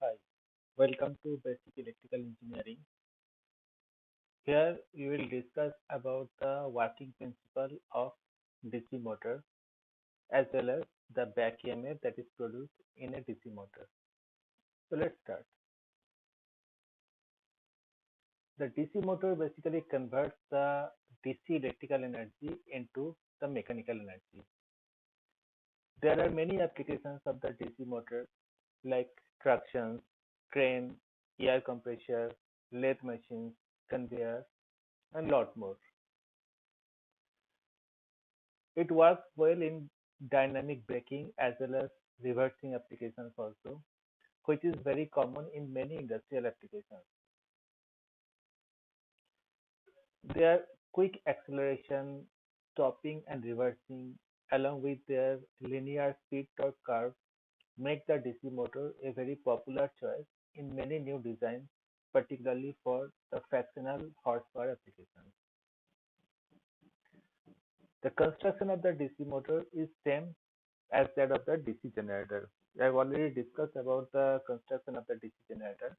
Hi, welcome to Basic Electrical Engineering. Here we will discuss about the working principle of DC motor as well as the back EMF that is produced in a DC motor. So let's start. The DC motor basically converts the DC electrical energy into the mechanical energy. There are many applications of the DC motor like tractions, crane, air compressor, lathe machines, conveyor, and lot more. It works well in dynamic braking as well as reversing applications also, which is very common in many industrial applications. Their quick acceleration, stopping and reversing along with their linear speed torque curve make the DC motor a very popular choice in many new designs, particularly for the fractional horsepower applications. The construction of the DC motor is same as that of the DC generator. I have already discussed about the construction of the DC generator.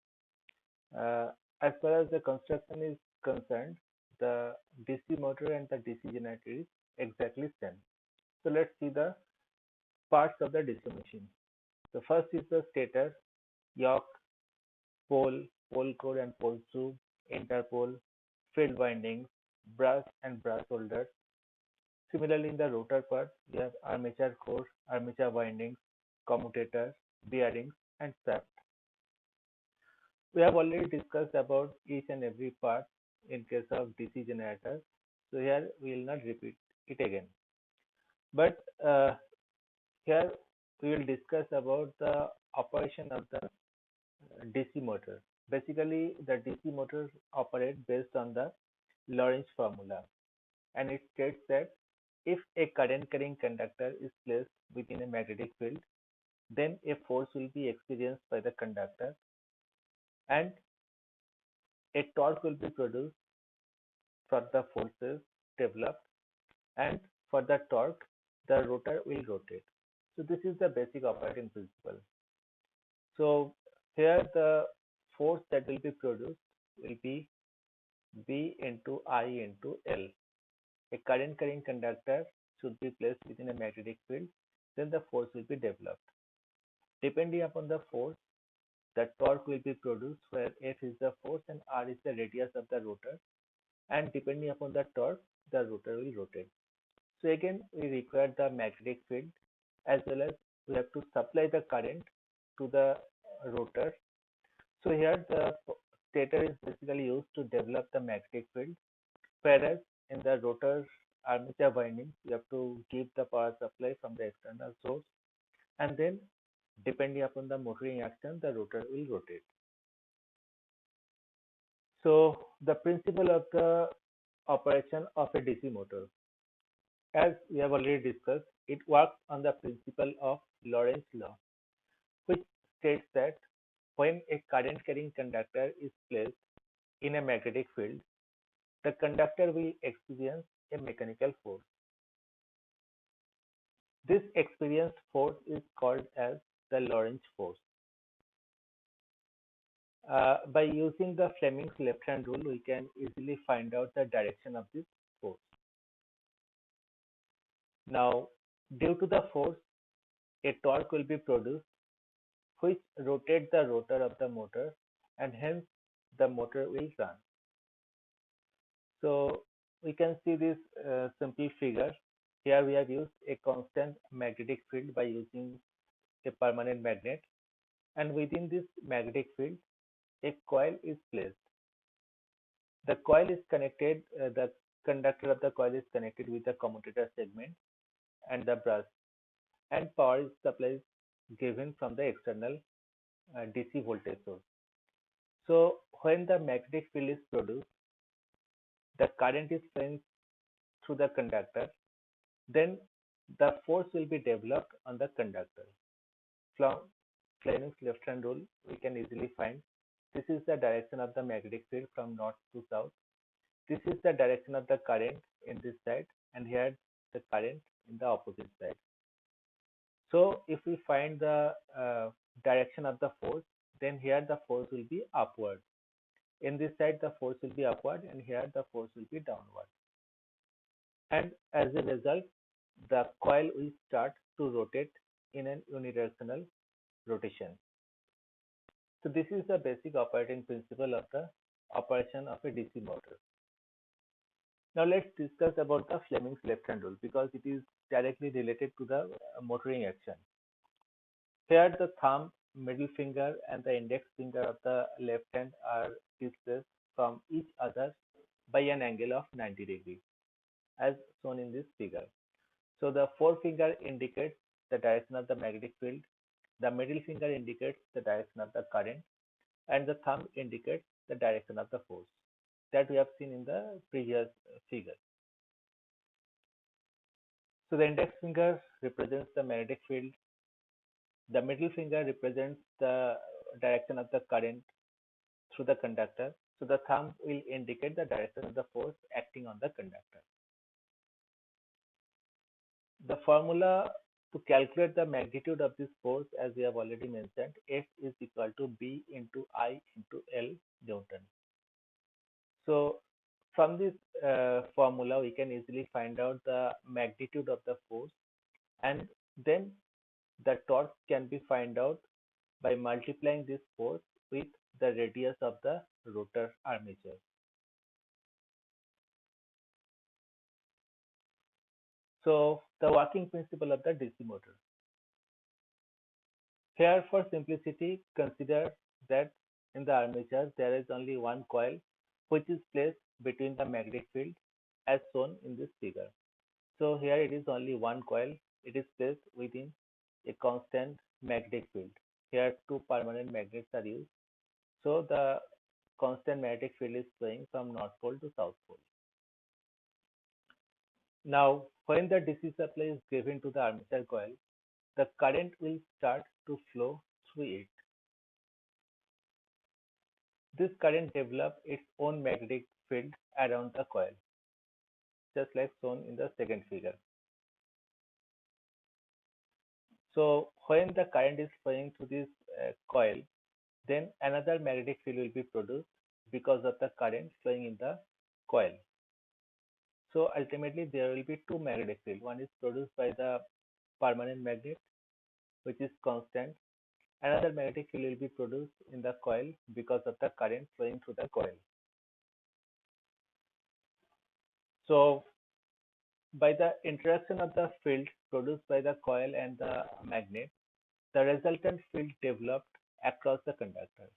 Uh, as far as the construction is concerned, the DC motor and the DC generator is exactly same. So let's see the parts of the DC machine. The first is the stator, yoke, pole, pole core and pole tube, interpole, field windings, brass and brass holders. Similarly, in the rotor part, we have armature core, armature windings, commutator, bearings, and shaft. We have already discussed about each and every part in case of DC generator, so here we will not repeat it again. But here we will discuss about the operation of the DC motor. Basically, the DC motors operate based on the Lorentz formula, and it states that if a current carrying conductor is placed within a magnetic field, then a force will be experienced by the conductor and a torque will be produced for the forces developed, and for the torque the rotor will rotate. So this is the basic operating principle. So here the force that will be produced will be V into I into L. A current carrying conductor should be placed within a magnetic field, then the force will be developed. Depending upon the force, the torque will be produced where F is the force and R is the radius of the rotor, and depending upon the torque, the rotor will rotate. So again, we require the magnetic field as well as we have to supply the current to the rotor. So here the stator is basically used to develop the magnetic field, whereas in the rotor armature windings, you have to give the power supply from the external source, and then depending upon the motoring action, the rotor will rotate. So the principle of the operation of a DC motor, as we have already discussed, it works on the principle of Lorentz law, which states that when a current carrying conductor is placed in a magnetic field, the conductor will experience a mechanical force. This experienced force is called as the Lorentz force. By using the Fleming's left hand rule, we can easily find out the direction of this force. Now, due to the force, a torque will be produced which rotates the rotor of the motor, and hence the motor will run. So we can see this simple figure. Here we have used a constant magnetic field by using a permanent magnet, and within this magnetic field a coil is placed. The coil is connected, the conductor of the coil is connected with the commutator segment and the brush, and power is supplied given from the external DC voltage source. So when the magnetic field is produced, the current is flowing through the conductor, then the force will be developed on the conductor. From Fleming's left hand rule, we can easily find this is the direction of the magnetic field from north to south. This is the direction of the current in this side, and here the current in the opposite side. So if we find the direction of the force, then here the force will be upward. In this side the force will be upward, and here the force will be downward. And as a result, the coil will start to rotate in an unidirectional rotation. So this is the basic operating principle of the operation of a DC motor. Now let's discuss about the Fleming's left hand rule, because it is directly related to the motoring action. Here the thumb, middle finger and the index finger of the left hand are displaced from each other by an angle of 90 degrees, as shown in this figure. So the forefinger indicates the direction of the magnetic field, the middle finger indicates the direction of the current, and the thumb indicates the direction of the force that we have seen in the previous figure. So the index finger represents the magnetic field, the middle finger represents the direction of the current through the conductor. So the thumb will indicate the direction of the force acting on the conductor. The formula to calculate the magnitude of this force, as we have already mentioned, F is equal to B into I into L Newton. So from this formula, we can easily find out the magnitude of the force, and then the torque can be found out by multiplying this force with the radius of the rotor armature. So the working principle of the DC motor. Here, for simplicity, consider that in the armature there is only one coil which is placed between the magnetic field as shown in this figure. So here it is only one coil. It is placed within a constant magnetic field. Here two permanent magnets are used. So the constant magnetic field is flowing from North Pole to South Pole. Now, when the DC supply is given to the armature coil, the current will start to flow through it. This current develops its own magnetic field around the coil, just like shown in the second figure. So when the current is flowing through this coil, then another magnetic field will be produced because of the current flowing in the coil. So ultimately there will be two magnetic fields. One is produced by the permanent magnet, which is constant. Another magnetic field will be produced in the coil because of the current flowing through the coil. So by the interaction of the field produced by the coil and the magnet, the resultant field developed across the conductor.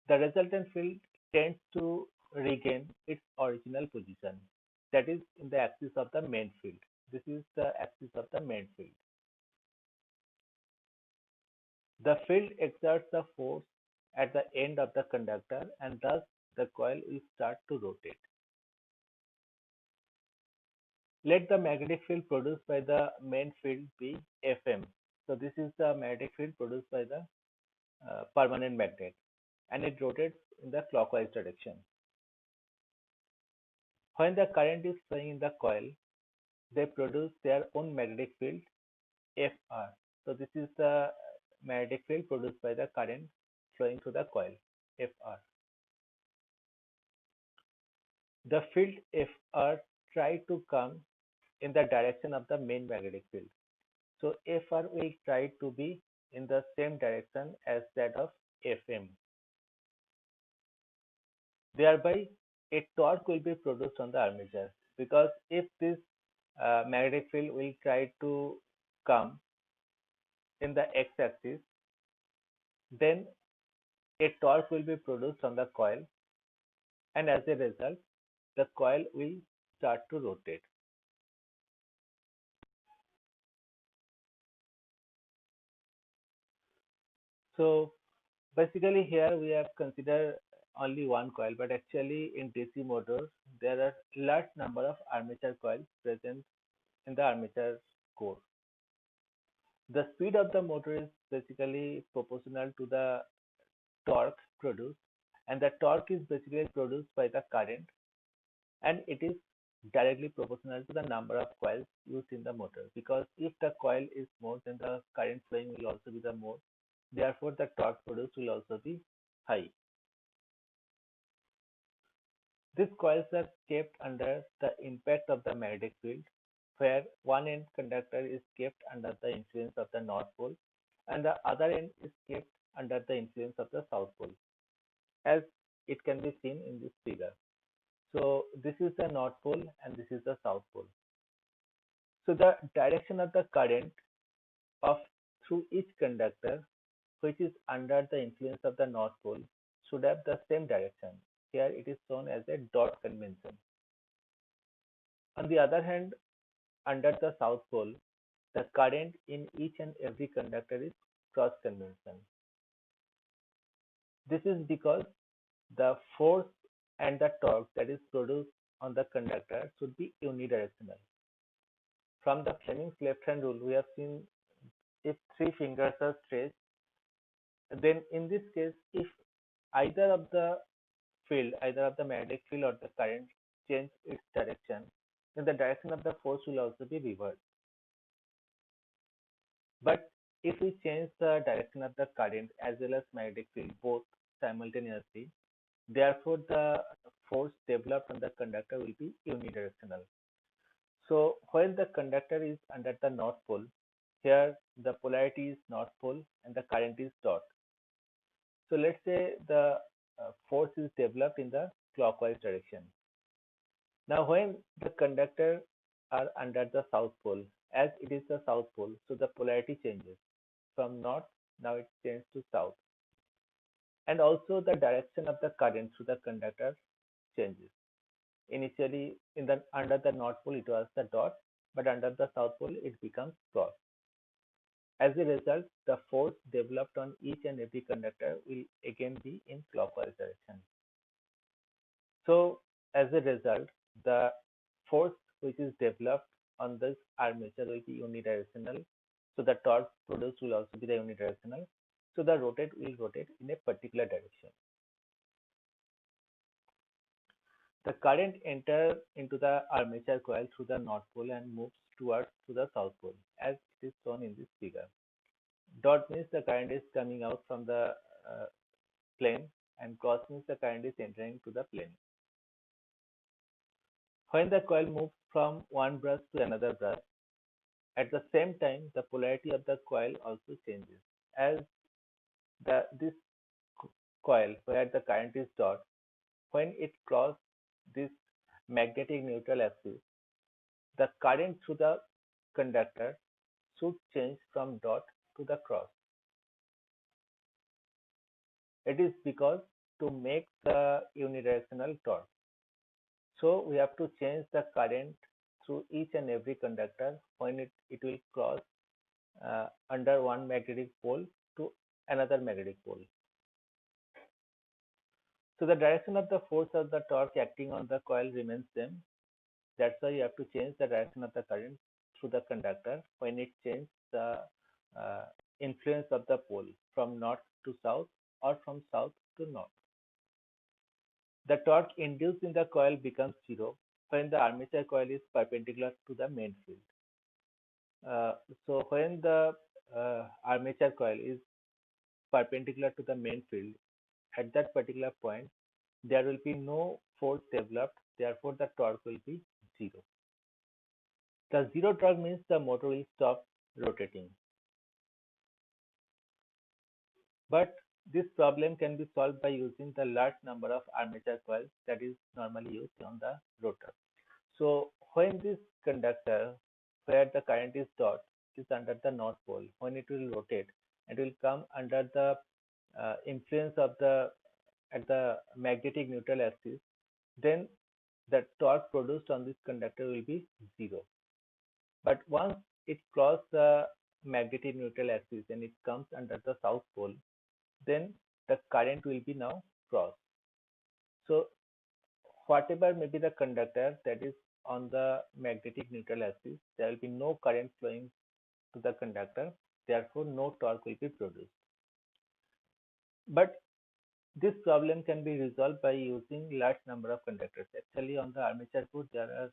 The resultant field tends to regain its original position, that is in the axis of the main field. This is the axis of the main field. The field exerts a force at the end of the conductor, and thus the coil will start to rotate. Let the magnetic field produced by the main field be Fm. So this is the magnetic field produced by the permanent magnet, and it rotates in the clockwise direction. When the current is flowing in the coil, they produce their own magnetic field Fr. So this is the magnetic field produced by the current flowing through the coil, Fr. The field Fr try to come in the direction of the main magnetic field. So Fr will try to be in the same direction as that of Fm. Thereby, a torque will be produced on the armature, because if this magnetic field will try to come in the x-axis, then a torque will be produced on the coil, and as a result, the coil will start to rotate. So basically here we have considered only one coil, but actually in DC motors there are large number of armature coils present in the armature core. The speed of the motor is basically proportional to the torque produced, and the torque is basically produced by the current, and it is directly proportional to the number of coils used in the motor, because if the coil is more, then the current flowing will also be the more. Therefore, the torque produced will also be high. These coils are kept under the impact of the magnetic field, where one end conductor is kept under the influence of the North Pole and the other end is kept under the influence of the South Pole, as it can be seen in this figure. So this is the North Pole and this is the South Pole. So the direction of the current of through each conductor which is under the influence of the North Pole should have the same direction. Here it is shown as a dot convention. On the other hand, under the South Pole, the current in each and every conductor is cross convention. This is because the force and the torque that is produced on the conductor should be unidirectional. From the Fleming's left hand rule, we have seen if three fingers are stretched, then in this case, if either of the field, either of the magnetic field or the current change its direction, then the direction of the force will also be reversed. But if we change the direction of the current as well as magnetic field both simultaneously, therefore the force developed on the conductor will be unidirectional. So while the conductor is under the North Pole, here the polarity is North Pole and the current is dot. So let's say the force is developed in the clockwise direction. Now when the conductor are under the South Pole, as it is the South Pole, so the polarity changes from north, now it changes to south. And also the direction of the current through the conductor changes. Initially under the North Pole it was the dot, but under the South Pole it becomes cross. As a result, the force developed on each and every conductor will again be in clockwise direction. So as a result, the force which is developed on this armature will be unidirectional. So the torque produced will also be the unidirectional. So the rotate will rotate in a particular direction. The current enters into the armature coil through the North Pole and moves towards to the South Pole, as it is shown in this figure. Dot means the current is coming out from the plane, and cross means the current is entering to the plane. When the coil moves from one brush to another brush, at the same time the polarity of the coil also changes. As this coil where the current is dot, when it crosses this magnetic neutral axis, the current through the conductor should change from dot to the cross. It is because to make the unidirectional torque. So we have to change the current through each and every conductor when it will cross under one magnetic pole to another magnetic pole. So the direction of the force of the torque acting on the coil remains same. That's why you have to change the direction of the current through the conductor when it changes the influence of the pole from north to south or from south to north. The torque induced in the coil becomes zero when the armature coil is perpendicular to the main field. So when the armature coil is perpendicular to the main field, at that particular point, there will be no force developed, therefore the torque will be zero. The zero torque means the motor will stop rotating. But this problem can be solved by using the large number of armature coils that is normally used on the rotor. So when this conductor where the current is dot is under the North Pole, when it will rotate, it will come under the influence of the magnetic neutral axis, then the torque produced on this conductor will be zero. But once it crosses the magnetic neutral axis and it comes under the South Pole, then the current will be now cross. So whatever may be the conductor that is on the magnetic neutral axis, there will be no current flowing to the conductor, therefore no torque will be produced. But this problem can be resolved by using large number of conductors. Actually, on the armature core, there are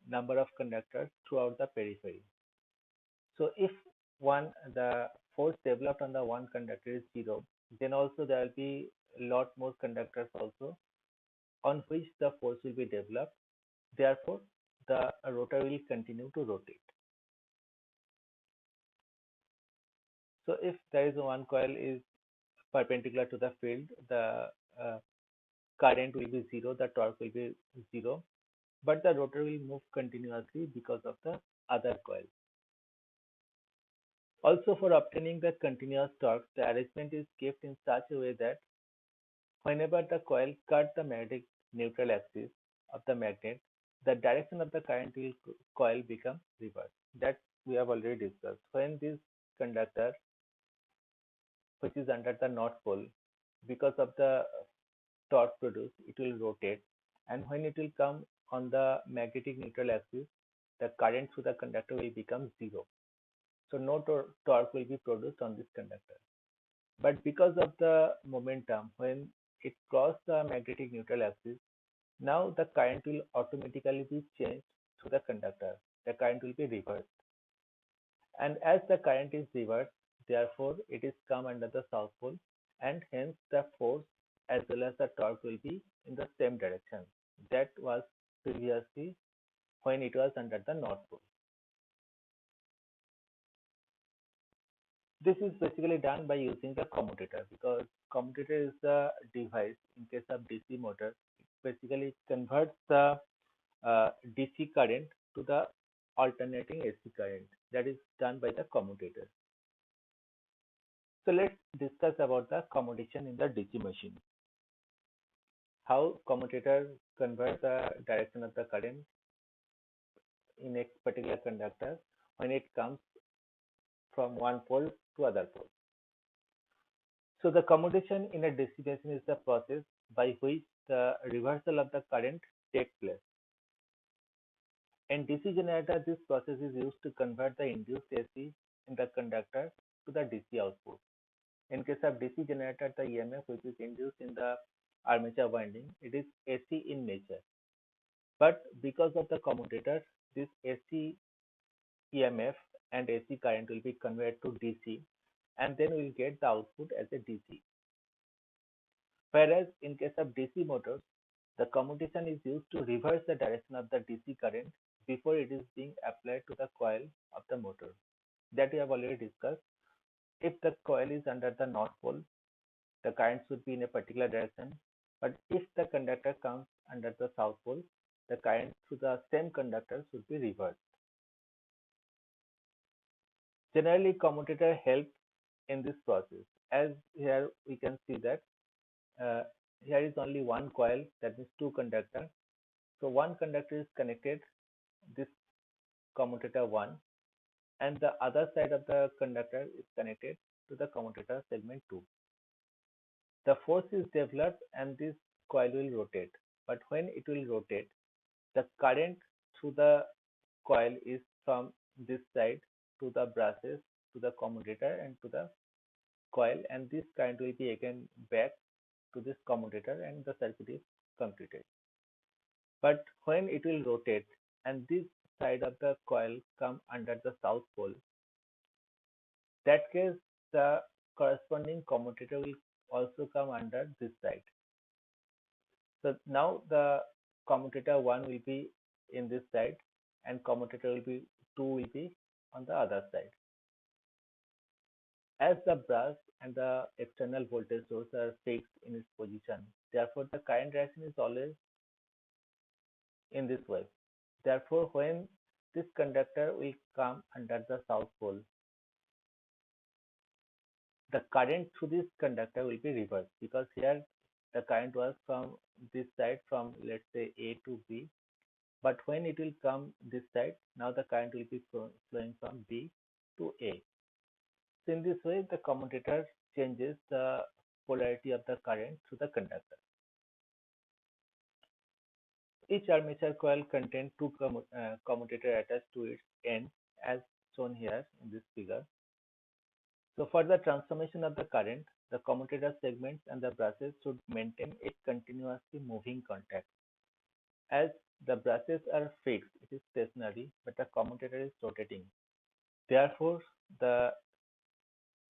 number of conductors throughout the periphery. So if the force developed on the one conductor is zero, then also there will be a lot more conductors also on which the force will be developed. Therefore, the rotor will continue to rotate. So if there is one coil is perpendicular to the field, the uh, current will be zero, the torque will be zero, but the rotor will move continuously because of the other coil. Also, for obtaining the continuous torque, the arrangement is kept in such a way that whenever the coil cuts the magnetic neutral axis of the magnet, the direction of the current will coil become reversed. That we have already discussed. When this conductor, which is under the north pole, because of the torque produced, it will rotate, and when it will come on the magnetic neutral axis, the current through the conductor will become zero. So no torque will be produced on this conductor. But because of the momentum, when it crosses the magnetic neutral axis, now the current will automatically be changed to the conductor. The current will be reversed. And as the current is reversed, therefore it is come under the south pole, and hence the force as well as the torque will be in the same direction. That was previously when it was under the north pole. This is basically done by using the commutator, because commutator is the device in case of DC motor. It basically converts the DC current to the alternating AC current. That is done by the commutator. So let's discuss about the commutation in the DC machine. How commutator converts the direction of the current in a particular conductor when it comes from one pole to other pole. So the commutation in a DC machine is the process by which the reversal of the current takes place. In DC generator, this process is used to convert the induced AC in the conductor to the DC output. In case of DC generator, the EMF which is induced in the armature winding, it is AC in nature. But because of the commutator, this AC EMF and AC current will be converted to DC, and then we'll get the output as a DC. Whereas in case of DC motors, the commutation is used to reverse the direction of the DC current before it is being applied to the coil of the motor. That we have already discussed. If the coil is under the north pole, the current should be in a particular direction. But if the conductor comes under the south pole, the current through the same conductor should be reversed. Generally, commutator helps in this process. As here we can see that uh, here is only one coil, that means two conductors. So one conductor is connected, this commutator 1, and the other side of the conductor is connected to the commutator segment 2. The force is developed and this coil will rotate. But when it will rotate, the current through the coil is from this side to the brushes, to the commutator and to the coil, and this current will be again back to this commutator and the circuit is completed. But when it will rotate and this side of the coil come under the south pole, that case the corresponding commutator will also come under this side. So now the commutator 1 will be in this side and commutator will be 2 will be on the other side. As the brush and the external voltage source are fixed in its position, therefore the current direction is always in this way. Therefore, when this conductor will come under the south pole, the current through this conductor will be reversed, because here the current was from this side, from let's say A to B, but when it will come this side, now the current will be flowing from B to A. So in this way, the commutator changes the polarity of the current through the conductor. Each armature coil contains two commutator attached to its end, as shown here in this figure. So for the transformation of the current, the commutator segments and the brushes should maintain a continuously moving contact. As the brushes are fixed, it is stationary, but the commutator is rotating. Therefore, the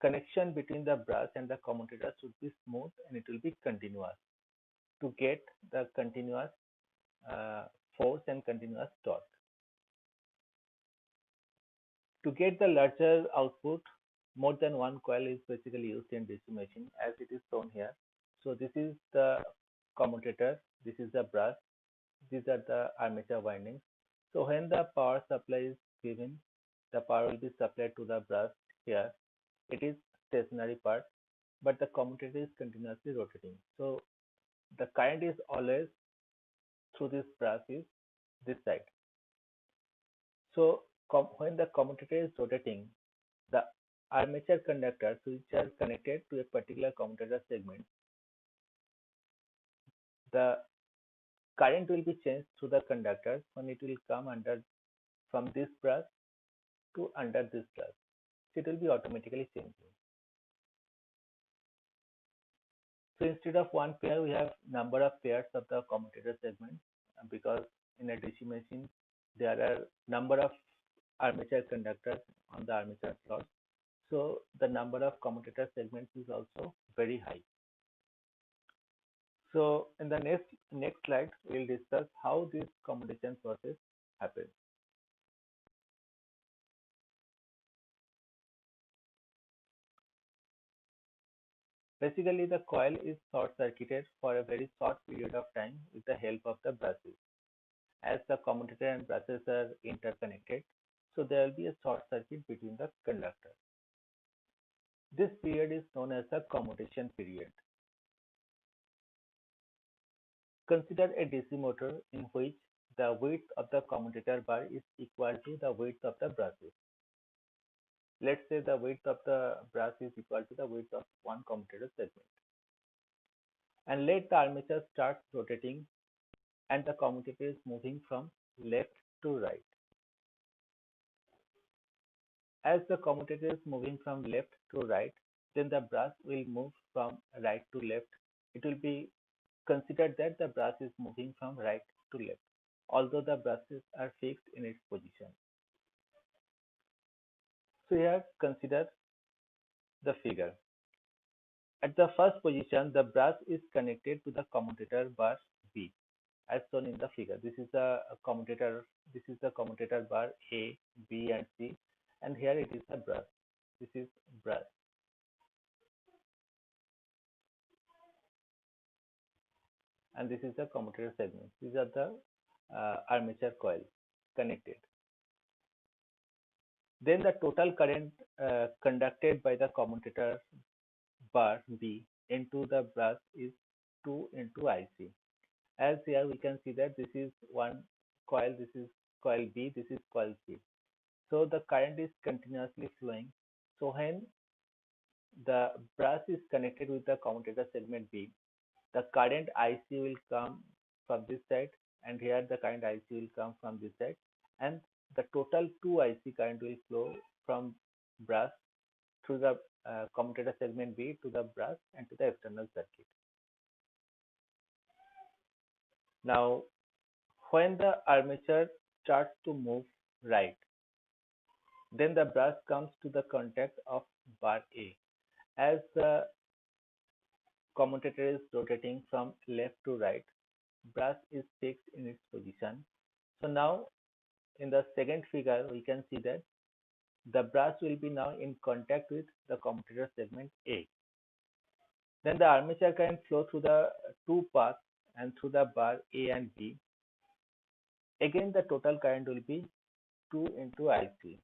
connection between the brush and the commutator should be smooth and it will be continuous to get the continuous uh, force and continuous torque. To get the larger output, more than one coil is basically used in DC machine as it is shown here. So this is the commutator, this is the brush, these are the armature windings. So when the power supply is given, the power will be supplied to the brush here. It is stationary part, but the commutator is continuously rotating. So the current is always through this brush is this side. So when the commutator is rotating, the armature conductors which are connected to a particular commutator segment, the current will be changed through the conductors when it will come under from this brush to under this brush. So it will be automatically changing. So instead of one pair, we have number of pairs of the commutator segment because in a DC machine there are number of armature conductors on the armature slot. So the number of commutator segments is also very high. So in the next slide, we'll discuss how this commutation process happens. Basically, the coil is short-circuited for a very short period of time with the help of the brushes. As the commutator and brushes are interconnected, so there will be a short circuit between the conductors. This period is known as the commutation period. Consider a DC motor in which the width of the commutator bar is equal to the width of the brushes. Let's say the width of the brush is equal to the width of one commutator segment. And let the armature start rotating and the commutator is moving from left to right. As the commutator is moving from left to right, then the brush will move from right to left. It will be considered that the brush is moving from right to left, although the brushes are fixed in its position. So here consider the figure. At the first position, the brush is connected to the commutator bar B, as shown in the figure. This is the commutator. This is the commutator bar A, B, and C, and here it is the brush. This is brush. And this is the commutator segment. These are the armature coil connected. Then the total current conducted by the commutator bar B into the brush is 2 into IC. As here we can see that this is one coil, this is coil B, this is coil C. So the current is continuously flowing. So when the brush is connected with the commutator segment B, the current IC will come from this side, and here the current IC will come from this side, and the total 2 IC current will flow from brush through the commutator segment B to the brush and to the external circuit. Now, when the armature starts to move right, then the brush comes to the contact of bar A. As the commutator is rotating from left to right, brush is fixed in its position. So now in the second figure, we can see that the brush will be now in contact with the commutator segment A. Then the armature can flow through the two paths and through the bar A and B. Again, the total current will be 2 into IC.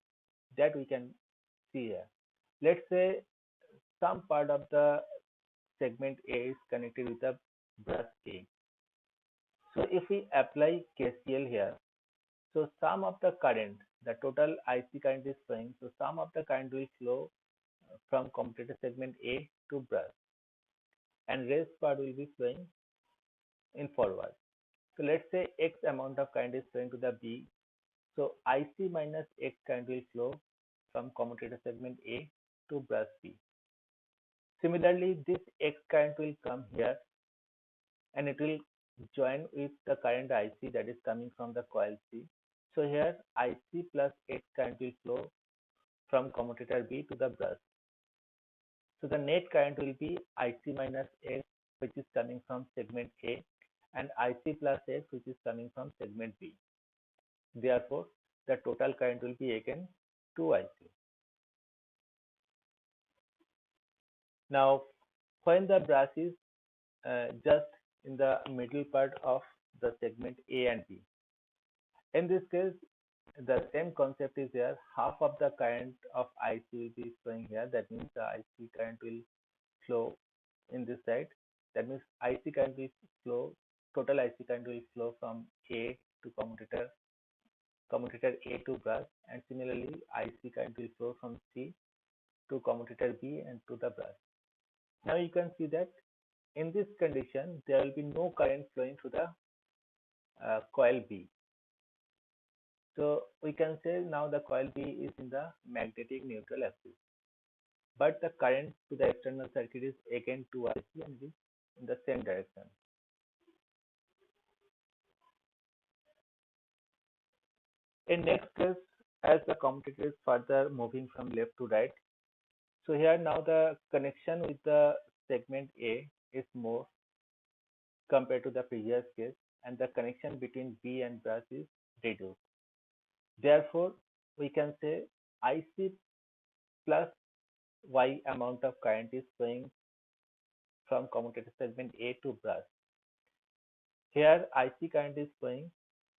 That we can see here. Let's say some part of the segment A is connected with the brush A. So if we apply KCL here, so some of the current, the total IC current is flowing, so some of the current will flow from commutator segment A to brush, and rest part will be flowing in forward. So let's say X amount of current is flowing to the B. So IC minus X current will flow from commutator segment A to brush B. Similarly, this X current will come here and it will join with the current IC that is coming from the coil C. So here IC plus X current will flow from commutator B to the brush. So the net current will be IC minus X, which is coming from segment A, and IC plus X, which is coming from segment B. Therefore, the total current will be again 2IC. Now, when the brush is just in the middle part of the segment A and B, in this case, the same concept is there. Half of the current of IC will be flowing here. That means the IC current will flow in this side. That means IC current will flow, total IC current will flow from A to commutator A to brush, and similarly IC current will flow from C to commutator B and to the brush. Now you can see that in this condition there will be no current flowing to the coil B. So we can say now the coil B is in the magnetic neutral axis, but the current to the external circuit is again 2IC and is in the same direction. In next case, as the commutator is further moving from left to right, so here now the connection with the segment A is more compared to the previous case, and the connection between B and brush is reduced. Therefore, we can say IC plus Y amount of current is flowing from commutator segment A to brush. Here IC current is flowing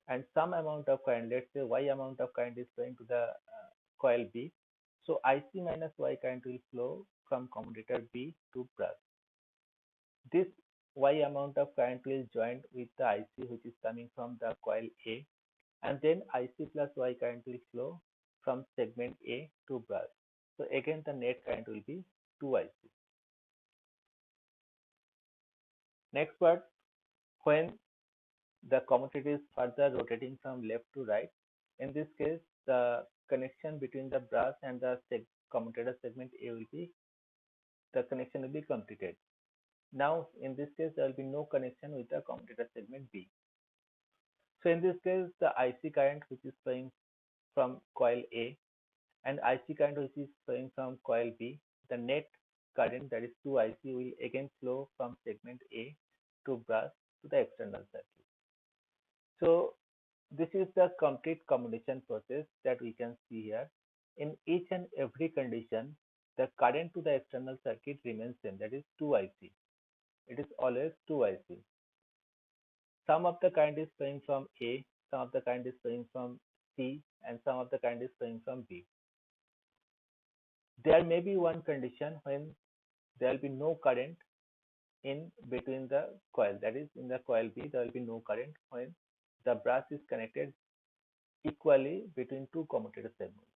and some amount of current, let's say Y amount of current is flowing to the coil B. So IC minus Y current will flow from commutator B to brush. This Y amount of current will join with the IC which is coming from the coil A, and then IC plus Y current will flow from segment A to brush. So again the net current will be 2IC. Next part, when the commutator is further rotating from left to right, in this case the connection between the brush and the commutator segment A will be, the connection will be completed. Now in this case there will be no connection with the commutator segment B. So in this case the IC current which is flowing from coil A and IC current which is flowing from coil B, the net current, that is 2IC, will again flow from segment A to brush to the external circuit. So this is the complete commutation process that we can see here. In each and every condition, the current to the external circuit remains same, that is 2IC. It is always 2IC. Some of the current is flowing from A, some of the current is flowing from C, and some of the current is flowing from B. There may be one condition when there will be no current in between the coil, that is in the coil B there will be no current when the brush is connected equally between two commutator segments.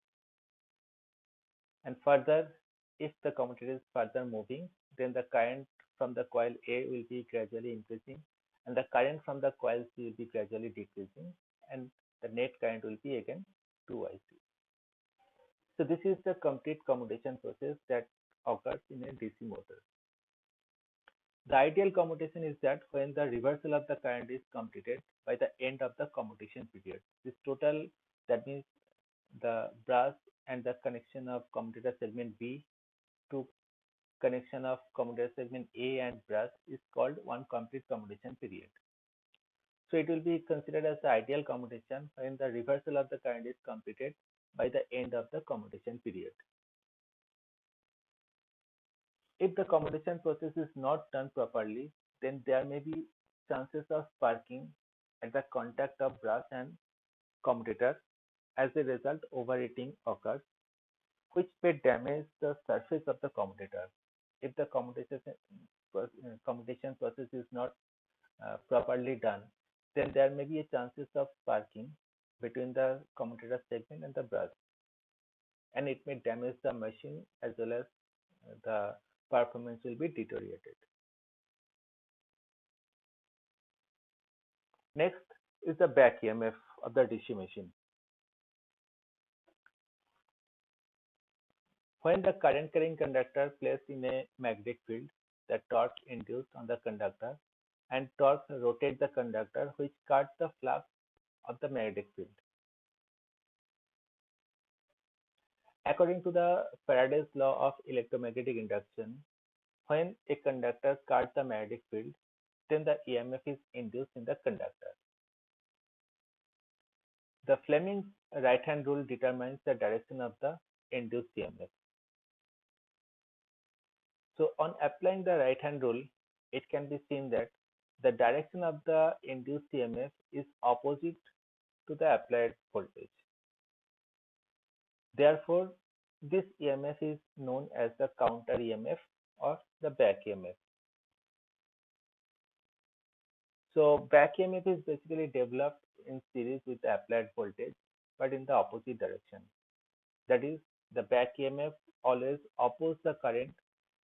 And further, if the commutator is further moving, then the current from the coil A will be gradually increasing and the current from the coil C will be gradually decreasing, and the net current will be again 2IC. So this is the complete commutation process that occurs in a DC motor. The ideal commutation is that when the reversal of the current is completed by the end of the commutation period. This total, that means the brush and the connection of commutator segment B to connection of commutator segment A and brush, is called one complete commutation period. So it will be considered as the ideal commutation when the reversal of the current is completed by the end of the commutation period. If the commutation process is not done properly, then there may be chances of sparking at the contact of brush and commutator. As a result, overheating occurs, which may damage the surface of the commutator. If the commutation process is not properly done, then there may be a chances of sparking between the commutator segment and the brush, and it may damage the machine as well as the performance will be deteriorated. Next is the back EMF of the DC machine. When the current carrying conductor placed in a magnetic field, the torque induced on the conductor and torque rotate the conductor, which cuts the flux of the magnetic field. According to the Faraday's law of electromagnetic induction, when a conductor cuts the magnetic field, then the EMF is induced in the conductor. The Fleming's right-hand rule determines the direction of the induced EMF. So on applying the right-hand rule, it can be seen that the direction of the induced EMF is opposite to the applied voltage. Therefore, this EMF is known as the counter EMF or the back EMF. So back EMF is basically developed in series with the applied voltage, but in the opposite direction. That is, the back EMF always opposes the current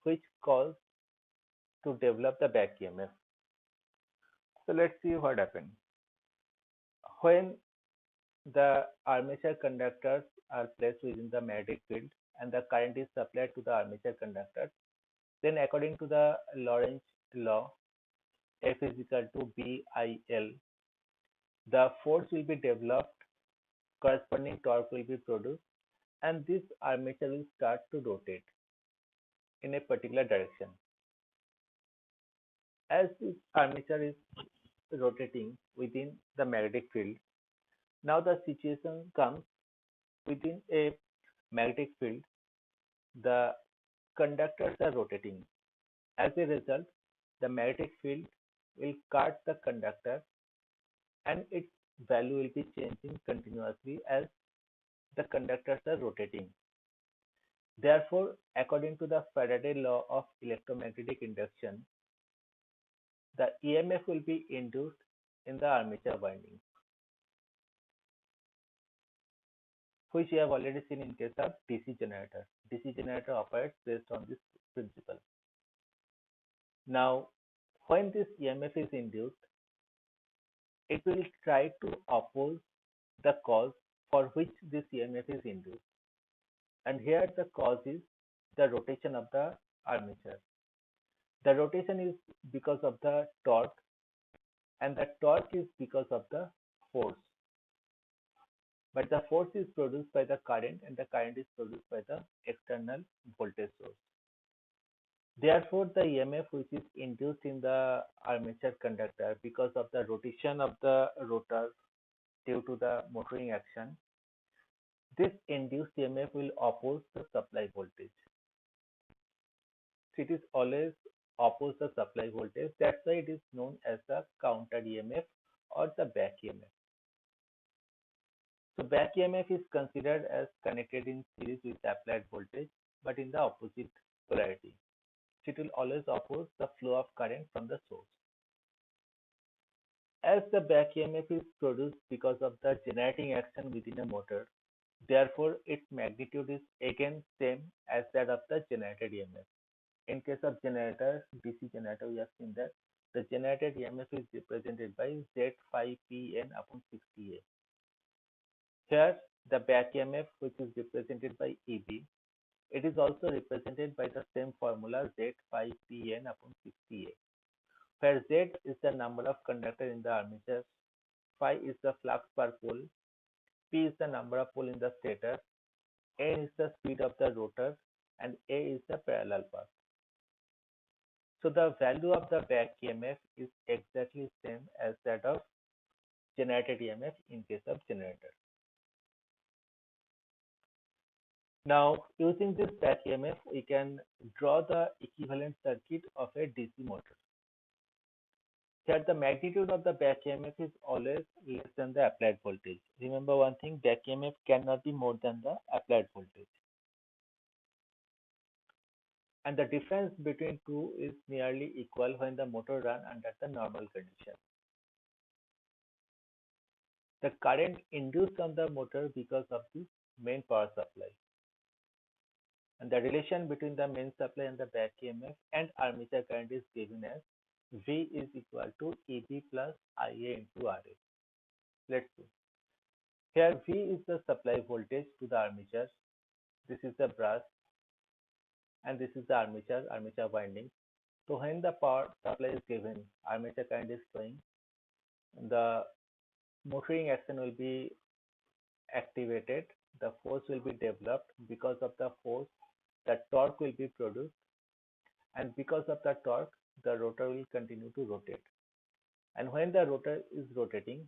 which causes to develop the back EMF. So let's see what happens. When the armature conductors are placed within the magnetic field and the current is supplied to the armature conductors, then according to the Lorentz law, F is equal to BIL, the force will be developed, corresponding torque will be produced, and this armature will start to rotate in a particular direction. As this armature is rotating within the magnetic field, now the situation comes within a magnetic field, the conductors are rotating. As a result, the magnetic field will cut the conductor and its value will be changing continuously as the conductors are rotating. Therefore, according to the Faraday law of electromagnetic induction, the EMF will be induced in the armature winding, which we have already seen in case of DC generator. DC generator operates based on this principle. Now, when this EMF is induced, it will try to oppose the cause for which this EMF is induced. And here the cause is the rotation of the armature. The rotation is because of the torque, and the torque is because of the force. But the force is produced by the current, and the current is produced by the external voltage source. Therefore, the EMF which is induced in the armature conductor because of the rotation of the rotor due to the motoring action, this induced EMF will oppose the supply voltage. So it is always oppose the supply voltage. That's why it is known as the counter EMF or the back EMF. So back EMF is considered as connected in series with applied voltage, but in the opposite polarity. So it will always oppose the flow of current from the source. As the back EMF is produced because of the generating action within a motor, therefore its magnitude is again same as that of the generated EMF. In case of generator, DC generator, we have seen that the generated EMF is represented by Z phi Pn upon 60A. Here, the back EMF, which is represented by EB, it is also represented by the same formula Z phi Pn upon 60A, where Z is the number of conductors in the armature, phi is the flux per pole, P is the number of pole in the stator, N is the speed of the rotor, and A is the parallel path. So the value of the back EMF is exactly same as that of generated EMF in case of generator. Now, using this back EMF, we can draw the equivalent circuit of a DC motor. Here, the magnitude of the back EMF is always less than the applied voltage. Remember one thing, back EMF cannot be more than the applied voltage. And the difference between two is nearly equal when the motor runs under the normal condition. The current induced on the motor because of the main power supply. And the relation between the main supply and the back EMF and armature current is given as V is equal to EB plus IA into RA. Let's see. Here V is the supply voltage to the armature. This is the brush and this is the armature winding. So when the power supply is given, armature current is flowing, the motoring action will be activated the force will be developed. Because of the force, the torque will be produced, and because of the torque, the rotor will continue to rotate. And when the rotor is rotating,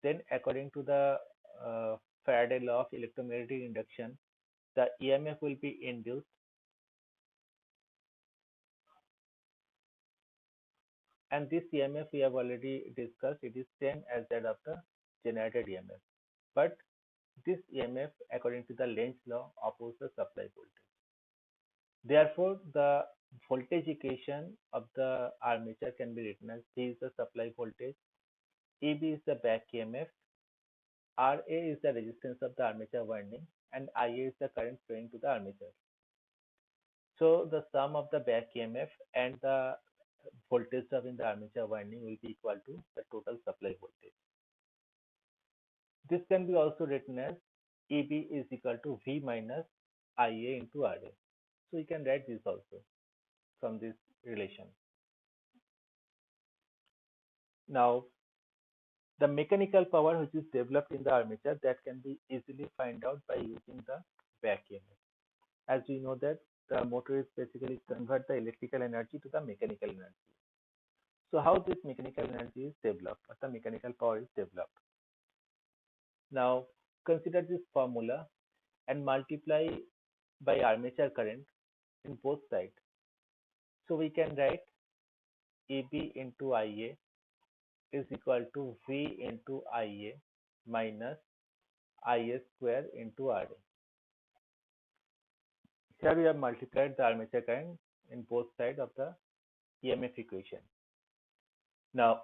then according to the Faraday law of electromagnetic induction, the EMF will be induced, and this EMF we have already discussed. It is same as that of the generated EMF, but this EMF, according to the Lenz law, opposes the supply voltage. Therefore, the voltage equation of the armature can be written as V is the supply voltage, EB is the back EMF, RA is the resistance of the armature winding, and IA is the current flowing to the armature. So the sum of the back EMF and the voltage drop in the armature winding will be equal to the total supply voltage. This can be also written as EB is equal to V minus IA into RA. So you can write this also from this relation. Now, the mechanical power which is developed in the armature, that can be easily find out by using the back EMF. As we know that the motor is basically convert the electrical energy to the mechanical energy. So how this mechanical energy is developed, or the mechanical power is developed? Now consider this formula and multiply by armature current in both sides. So we can write EB into IA is equal to V into IA minus IA square into RA. Here we have multiplied the armature current in both sides of the EMF equation. Now,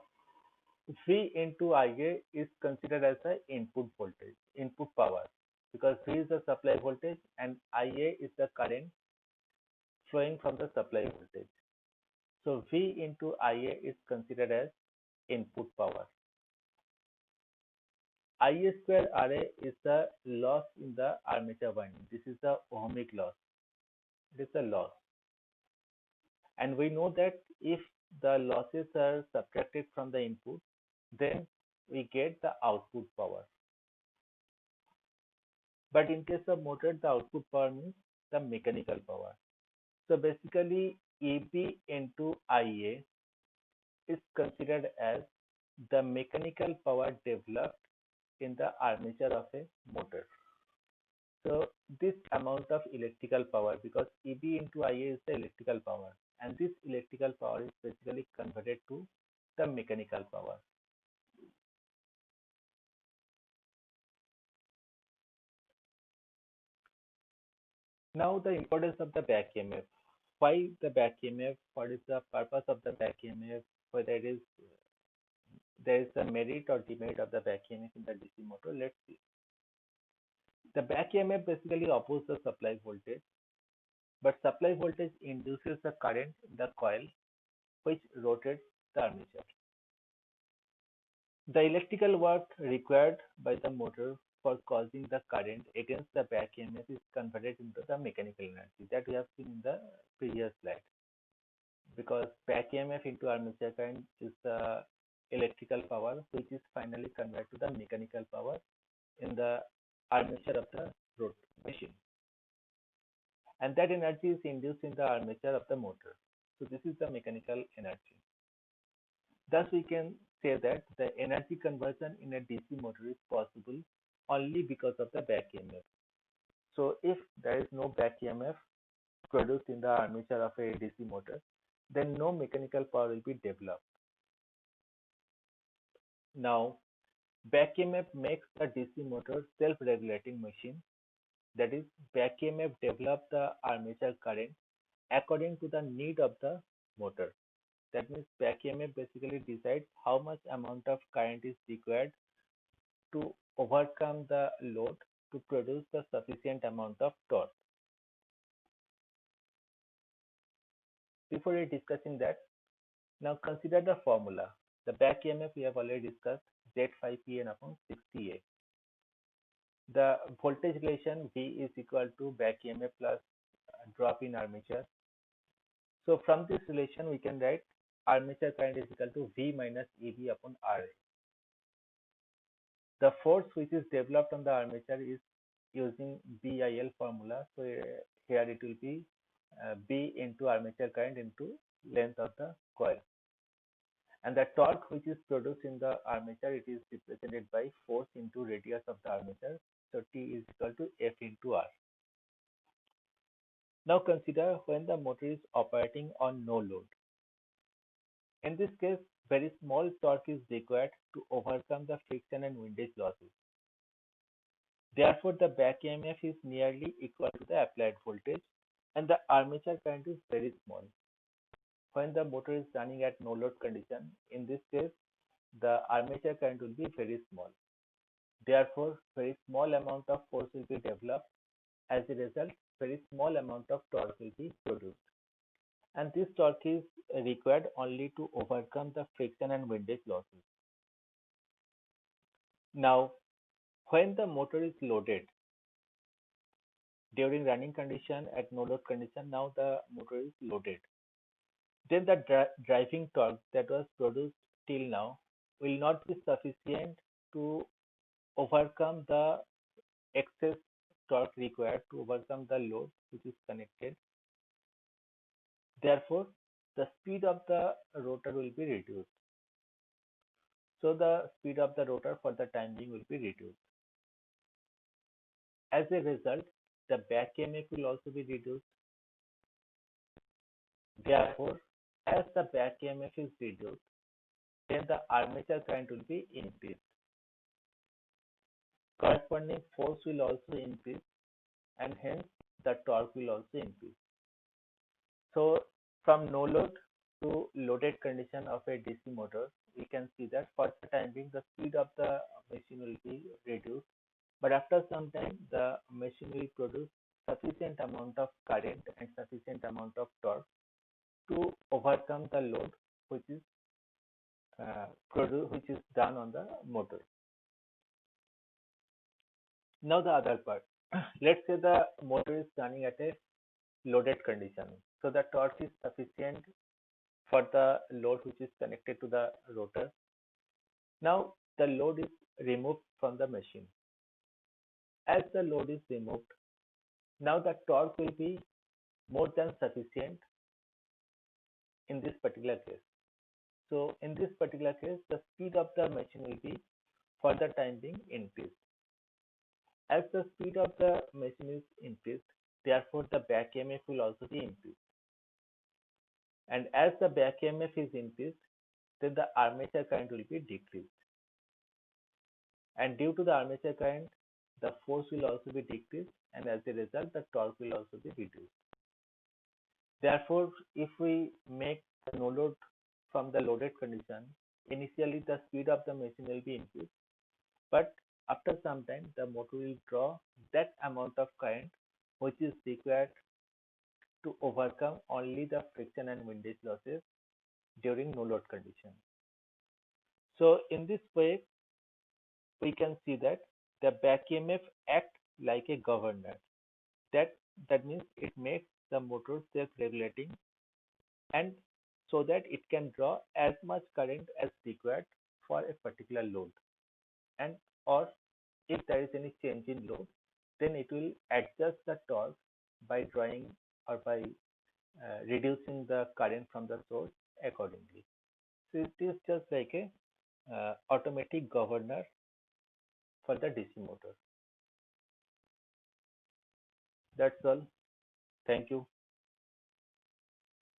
V into IA is considered as the input voltage, input power, because V is the supply voltage and IA is the current flowing from the supply voltage. So V into IA is considered as input power. IA square RA is the loss in the armature winding. This is the ohmic loss. It is the loss. And we know that if the losses are subtracted from the input, then we get the output power. But in case of motor, the output power means the mechanical power. So basically, EB into IA is considered as the mechanical power developed in the armature of a motor. So this amount of electrical power, because EB into IA is the electrical power, and this electrical power is basically converted to the mechanical power. Now the importance of the back EMF. Why the back EMF? What is the purpose of the back EMF? Whether there is a merit or demerit of the back EMF in the DC motor. Let's see. The back EMF basically opposes the supply voltage, but supply voltage induces the current in the coil which rotates the armature. The electrical work required by the motor for causing the current against the back EMF is converted into the mechanical energy that we have seen in the previous slide. Because back EMF into armature current is the electrical power which is finally converted to the mechanical power in the armature of the road machine. And that energy is induced in the armature of the motor. So this is the mechanical energy. Thus we can say that the energy conversion in a DC motor is possible only because of the back EMF. So if there is no back EMF produced in the armature of a DC motor, then no mechanical power will be developed. Now, back EMF makes the DC motor self-regulating machine. That is, back EMF develops the armature current according to the need of the motor. That means back EMF basically decides how much amount of current is required to overcome the load to produce the sufficient amount of torque. Before discussing that, now consider the formula. The back EMF we have already discussed, Z5Pn upon 60A. The voltage relation V is equal to back EMF plus drop in armature. So from this relation we can write armature current is equal to V minus EB upon RA. The force which is developed on the armature is using BIL formula. So here it will be B into armature current into length of the coil. And the torque which is produced in the armature, it is represented by force into radius of the armature. So T is equal to F into R. Now consider when the motor is operating on no load. In this case, very small torque is required to overcome the friction and windage losses. Therefore, the back EMF is nearly equal to the applied voltage and the armature current is very small. When the motor is running at no load condition, in this case, the armature current will be very small. Therefore, very small amount of force will be developed. As a result, very small amount of torque will be produced. And this torque is required only to overcome the friction and windage losses. Now, when the motor is loaded, during running condition at no load condition, now the motor is loaded. Then the driving torque that was produced till now will not be sufficient to overcome the excess torque required to overcome the load which is connected. Therefore, the speed of the rotor will be reduced. So the speed of the rotor for the time being will be reduced. As a result, the back EMF will also be reduced. Therefore, as the back EMF is reduced, then the armature current will be increased. Corresponding force will also increase and hence the torque will also increase. So from no load to loaded condition of a DC motor, we can see that for the time being the speed of the machine will be reduced, but after some time the machine will produce sufficient amount of current and sufficient amount of torque to overcome the load which is done on the motor. Now the other part. Let's say the motor is running at a loaded condition. So the torque is sufficient for the load which is connected to the rotor. Now the load is removed from the machine. As the load is removed, now the torque will be more than sufficient in this particular case. So in this particular case, the speed of the machine will be for the time being increased. As the speed of the machine is increased, therefore the back EMF will also be increased. And as the back EMF is increased, then the armature current will be decreased. And due to the armature current, the force will also be decreased, and as a result, the torque will also be reduced. Therefore, if we make the no load from the loaded condition, initially the speed of the machine will be increased, but after some time the motor will draw that amount of current which is required to overcome only the friction and windage losses during no load condition. So in this way, we can see that the back EMF acts like a governor. That means it makes the motor self-regulating, and so that it can draw as much current as required for a particular load, and or if there is any change in load, then it will adjust the torque by drawing or by reducing the current from the source accordingly. So it is just like a automatic governor for the DC motor. That's all. Thank you.